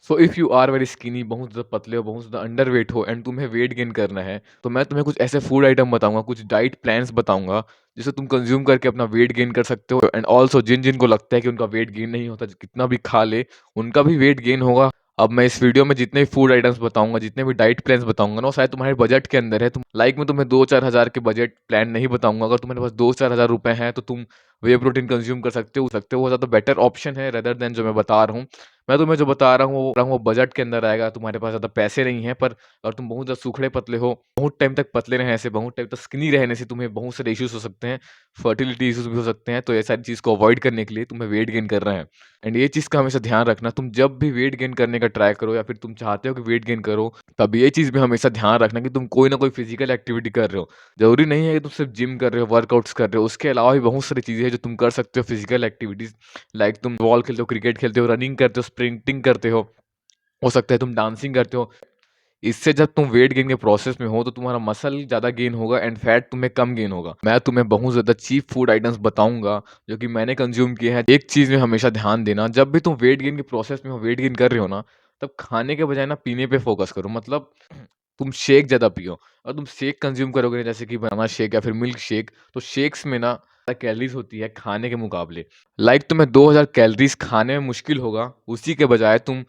So if you are very skinny, बहुत ज़्यादा पतले हो, बहुत ज़्यादा अंडरवेट हो एंड तुम्हें वेट गेन करना है, तो मैं तुम्हें कुछ ऐसे फूड आइटम बताऊँगा, कुछ डाइट प्लान्स बताऊँगा, जिसे तुम कंज़्यूम करके अपना वेट गेन कर सकते हो एंड ऑल्सो जिन-जिन को लगता है कि उनका वेट गेन नहीं होता, कितना भी खा ले, उनका भी वेट गेन होगा। अब मैं इस वीडियो में जितने भी फूड आइटम्स बताऊँगा, जितने भी डाइट प्लान्स बताऊँगा ना, वो शायद तुम्हारे बजट के अंदर है। मैं तुम्हें 2-4 हज़ार के बजट प्लान नहीं बताऊँगा। अगर तुम्हारे पास 2-4 हज़ार रुपए हैं, तो तुम व्हे प्रोटीन कंज़्यूम कर सकते हो, वो ज़्यादा बेटर ऑप्शन है रेदर देन जो मैं बता रहा हूँ। मैं तुम्हें जो बता रहा हूँ वो बजट के अंदर आएगा, तुम्हारे पास ज़्यादा पैसे नहीं हैं, पर अगर तुम बहुत ज़्यादा सूखड़े पतले हो, बहुत टाइम तक पतले रहने से, बहुत टाइम तक स्किनी रहने से तुम्हें बहुत सारे इश्यूज़ हो सकते हैं, फर्टिलिटी इश्यूज़ भी हो सकते हैं, तो ये सारी चीज़ को अवॉइड करने के लिए तुम्हें वेट गेन करना है। एंड ये चीज़ का हमेशा ध्यान रखना, तुम जब भी वेट गेन करने का ट्राई करो या फिर तुम चाहते हो कि वेट गेन करो, तब ये चीज़ भी हमेशा ध्यान रखना कि तुम कोई ना कोई फिज़िकल एक्टिविटी कर रहे हो। ज़रूरी नहीं है कि तुम सिर्फ़ जिम कर रहे हो, वर्कआउट्स कर रहे हो, उसके अलावा भी बहुत सारी चीज़ें हैं जो तुम कर सकते हो फिज़िकल एक्टिविटीज़। लाइक तुम बॉल खेलते हो, क्रिकेट खेलते हो, रनिंग करते हो, स्प्रिंटिंग करते हो सकता है तुम डांसिंग करते हो। इससे जब तुम वेट गेन के प्रोसेस में हो, तो तुम्हारा मसल ज़्यादा गेन होगा एंड फैट तुम्हें कम गेन होगा। मैं तुम्हें बहुत ज़्यादा चीप फूड आइटम्स बताऊँगा, जो कि मैंने कंज़्यूम किए हैं। एक चीज़ में हमेशा ध्यान देना, जब भी तुम वेट गेन के प्रोसेस में हो, वेट गेन कर रहे हो ना, तब खाने के बजाय ना पीने पे फ़ोकस करो। मतलब तुम शेक ज़्यादा पियो। और तुम शेक कंज़्यूम करोगे जैसे कि बनाना शेक या फिर मिल्क शेक, तो शेक्स में ना कैलोरीज़ होती है खाने के मुकाबले। लाइक तुम्हें 2000 कैलोरीज़ खाने में मुश्किल होगा, उसी के बजाय तुम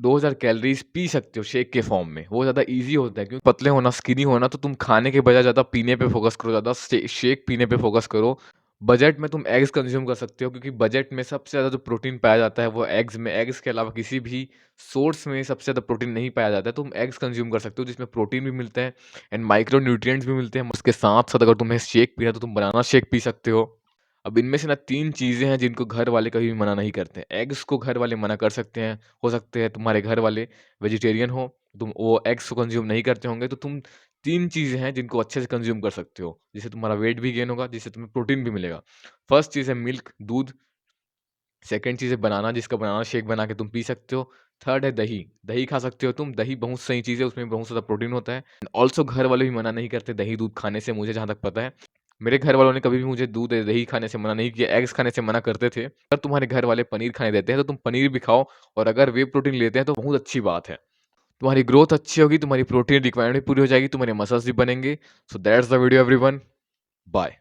2000 कैलोरीज़ पी सकते हो शेक के फॉर्म में। वो ज़्यादा ईज़ी होता है, क्योंकि पतले होना, स्किनी होना, तो तुम खाने के बजाय ज़्यादा पीने पे फ़ोकस करो, ज़्यादा शेक पीने पे फ़ोकस करो। बजट में तुम एग्स कंज़्यूम कर सकते हो, क्योंकि बजट में सबसे ज़्यादा जो प्रोटीन पाया जाता है वो एग्स में। एग्स के अलावा किसी भी सोर्स में सबसे ज़्यादा प्रोटीन नहीं पाया जाता है, तो तुम एग्स कंज़्यूम कर सकते हो, जिसमें प्रोटीन भी मिलते हैं एंड माइक्रो न्यूट्रिएंट्स भी मिलते हैं। उसके साथ-साथ अगर तुम्हें शेक पीना है, तो तुम बनाना शेक पी सकते हो। अब इनमें से ना 3 चीज़ें हैं जिनको घर वाले कभी भी मना नहीं करते। एग्स को घर वाले मना कर सकते हैं, हो सकते हैं तुम्हारे घर वाले वेजिटेरियन हो, तुम वो एग्स को कंज़्यूम नहीं करते होंगे, तो तुम 3 चीज़ें हैं जिनको अच्छे से कंज़्यूम कर सकते हो, जिससे तुम्हारा वेट भी गेन होगा, जिससे तुम्हें प्रोटीन भी मिलेगा। फर्स्ट चीज़ है मिल्क, दूध। सेकंड चीज़ है बनाना, जिसका बनाना शेक बना के तुम पी सकते हो। थर्ड है दही, दही खा सकते हो तुम। दही बहुत सही चीज़ है, उसमें बहुत ज़्यादा प्रोटीन होता है। ऑल्सो घर वाले भी मना नहीं करते दही-दूध खाने से, मुझे जहाँ तक पता है। मेरे घर वालों ने कभी भी मुझे दूध या दही खाने से मना नहीं किया, एग्स खाने से मना करते थे। अगर तुम्हारे घर वाले पनीर खाने देते हैं, तो तुम पनीर भी खाओ, और अगर वे प्रोटीन लेते हैं, तो बहुत अच्छी बात है। तुम्हारी ग्रोथ अच्छी होगी, तुम्हारी प्रोटीन रिक्वायरमेंट भी पूरी हो जाएगी, तुम्हारे मसल्स भी बनेंगे। So that's the video everyone. Bye.